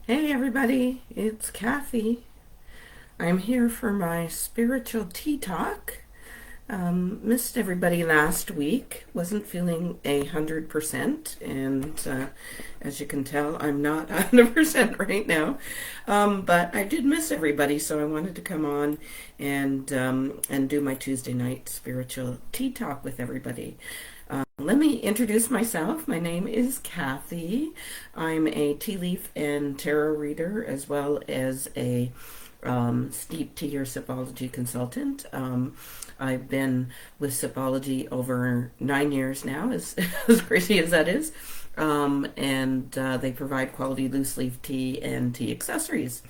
Hey everybody, it's Kathy. I'm here for my spiritual tea talk. Missed everybody last week. Wasn't feeling 100%, and as you can tell, I'm not 100% right now. But I did miss everybody, so I wanted to come on and do my Tuesday night spiritual tea talk with everybody. Let me introduce myself. My name is Kathy. I'm a tea leaf and tarot reader as well as a steep tea or Sipology consultant. I've been with Sipology over 9 years now, as crazy as that is. And they provide quality loose leaf tea and tea accessories.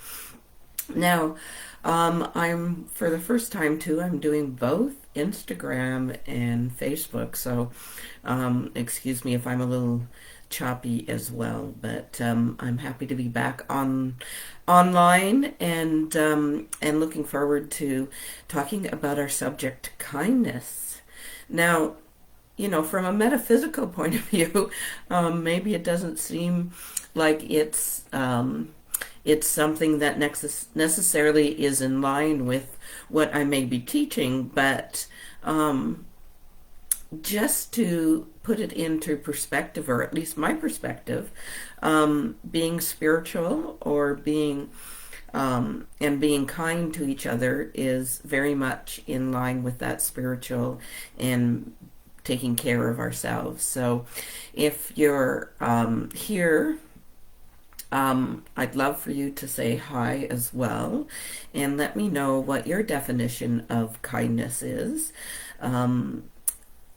Now, I'm for the first time too, I'm doing both Instagram and Facebook. So, excuse me if I'm a little choppy as well, but I'm happy to be back online and looking forward to talking about our subject, kindness. Now, from a metaphysical point of view, maybe it doesn't seem like it's something that necessarily is in line with what I may be teaching, but um, just to put it into perspective, or at least my perspective, being spiritual or being kind to each other is very much in line with that spiritual and taking care of ourselves. So if you're here, I'd love for you to say hi as well and let me know what your definition of kindness is. Um,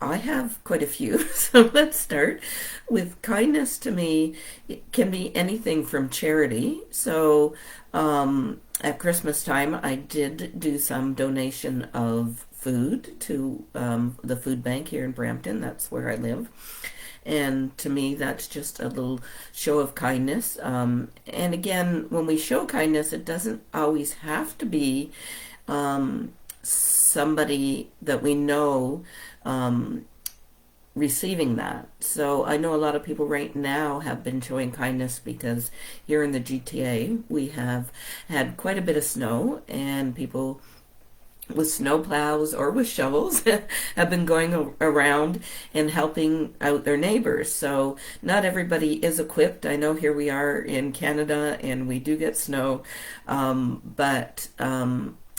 I have quite a few, so let's start with kindness. To me, it can be anything from charity. So, at Christmas time, I did do some donation of food to the food bank here in Brampton. That's where I live. And to me, that's just a little show of kindness. And again, when we show kindness, it doesn't always have to be somebody that we know um, receiving that. So I know a lot of people right now have been showing kindness because here in the GTA we have had quite a bit of snow, and people with snow plows or with shovels have been going around and helping out their neighbors. So not everybody is equipped. I know here we are in Canada and we do get snow, but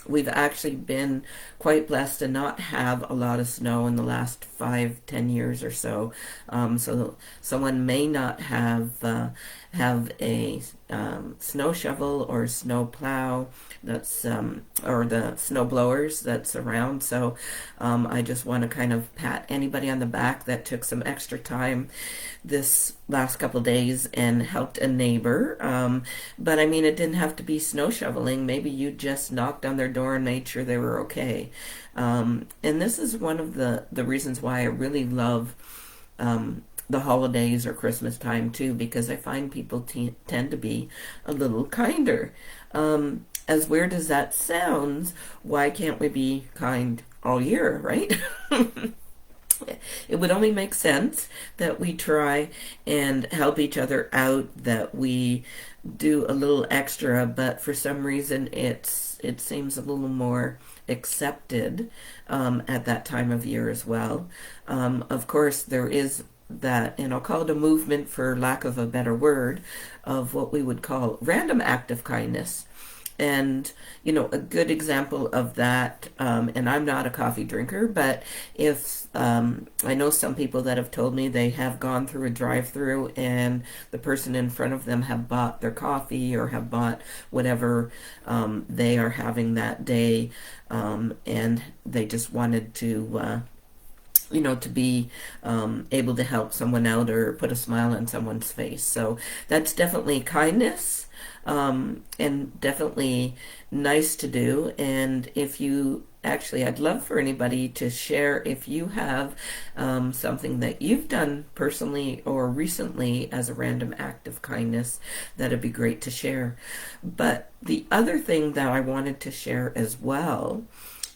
we've actually been quite blessed to not have a lot of snow in the last 5, 10 years or so. So someone may not have a snow shovel or snow plow that's or the snow blowers that's around. So I just want to kind of pat anybody on the back that took some extra time this last couple days and helped a neighbor. But I mean, it didn't have to be snow shoveling. Maybe you just knocked on their door and made sure they were okay. And this is one of the reasons why I really love the holidays or Christmas time too, because I find people tend to be a little kinder. As weird as that sounds, why can't we be kind all year, right? It would only make sense that we try and help each other out, that we do a little extra, but for some reason it seems a little more accepted at that time of year as well. Of course, there is that, and I'll call it a movement for lack of a better word, of what we would call random act of kindness. And, a good example of that, and I'm not a coffee drinker, but if I know some people that have told me they have gone through a drive-through and the person in front of them have bought their coffee or have bought whatever they are having that day, and they just wanted to be able to help someone out or put a smile on someone's face. So that's definitely kindness, and definitely nice to do. And if you actually, I'd love for anybody to share if you have something that you've done personally or recently as a random act of kindness. That'd be great to share. But the other thing that I wanted to share as well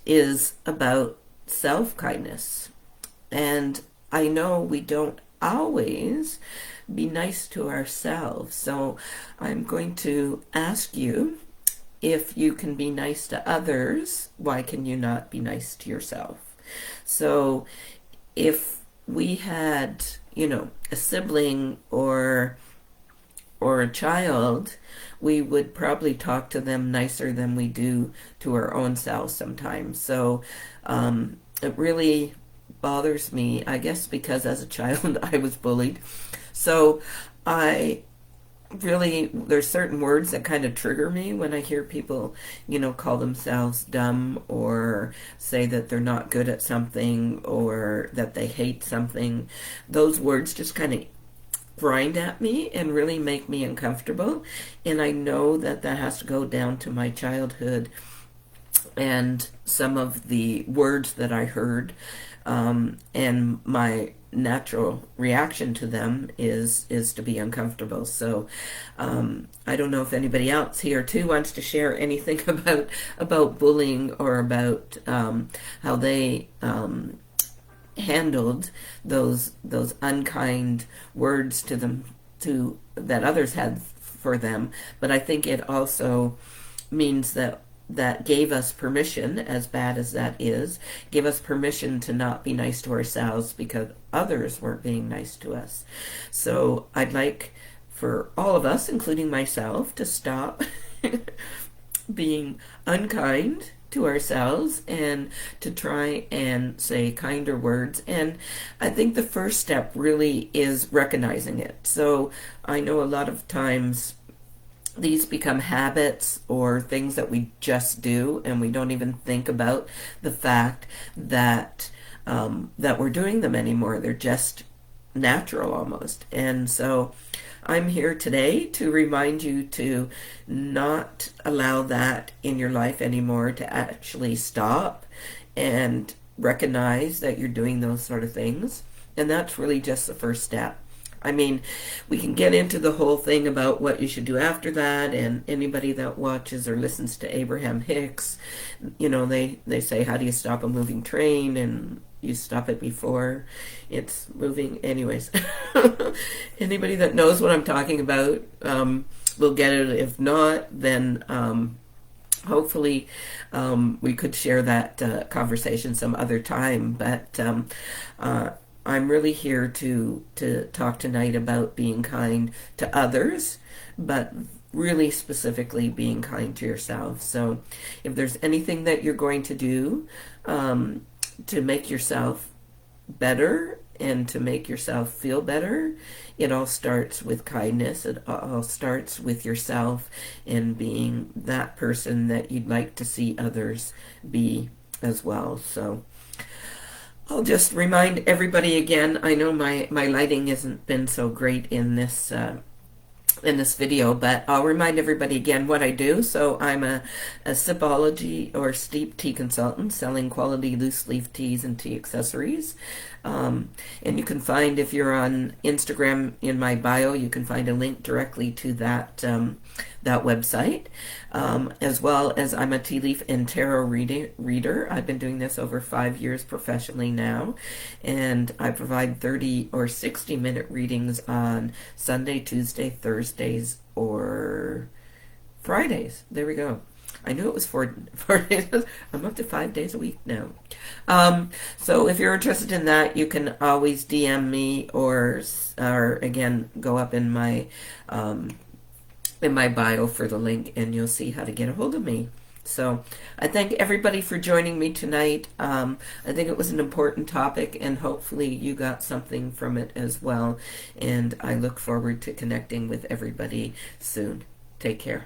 is about self-kindness. And I know we don't always be nice to ourselves. So I'm going to ask you, if you can be nice to others, why can you not be nice to yourself? So if we had, a sibling or a child, we would probably talk to them nicer than we do to our own selves sometimes. So it really bothers me, I guess, because as a child I was bullied. So I really, there's certain words that kind of trigger me when I hear people, call themselves dumb or say that they're not good at something or that they hate something. Those words just kind of grind at me and really make me uncomfortable. And I know that that has to go down to my childhood and some of the words that I heard, and my natural reaction to them is to be uncomfortable. So I don't know if anybody else here too wants to share anything about bullying or about how they handled those unkind words to them to that others had for them. But I think it also means that gave us permission, as bad as that is, gave us permission to not be nice to ourselves because others weren't being nice to us. So I'd like for all of us, including myself, to stop being unkind to ourselves and to try and say kinder words. And I think the first step really is recognizing it. So I know a lot of times these become habits or things that we just do, and we don't even think about the fact that that we're doing them anymore. They're just natural almost. And so I'm here today to remind you to not allow that in your life anymore, to actually stop and recognize that you're doing those sort of things. And that's really just the first step. I mean, we can get into the whole thing about what you should do after that, and anybody that watches or listens to Abraham Hicks, they say, how do you stop a moving train? And you stop it before it's moving. Anyways, anybody that knows what I'm talking about will get it. If not, then hopefully we could share that conversation some other time. But I'm really here to talk tonight about being kind to others, but really specifically being kind to yourself. So if there's anything that you're going to do to make yourself better and to make yourself feel better, it all starts with kindness. It all starts with yourself and being that person that you'd like to see others be as well. So I'll just remind everybody again, I know my lighting hasn't been so great in this video, but I'll remind everybody again what I do. So I'm a sipology or steep tea consultant selling quality loose leaf teas and tea accessories. And you can find, if you're on Instagram, in my bio, you can find a link directly to that website. As well as I'm a tea leaf and tarot reader. I've been doing this over 5 years professionally now, and I provide 30 or 60-minute readings on Sunday, Tuesday, Thursdays, or Fridays. There we go. I knew it was 4 days. I'm up to 5 days a week now. So if you're interested in that, you can always DM me or again, go up in my bio for the link, and you'll see how to get a hold of me. So I thank everybody for joining me tonight. I think it was an important topic, and hopefully you got something from it as well. And I look forward to connecting with everybody soon. Take care.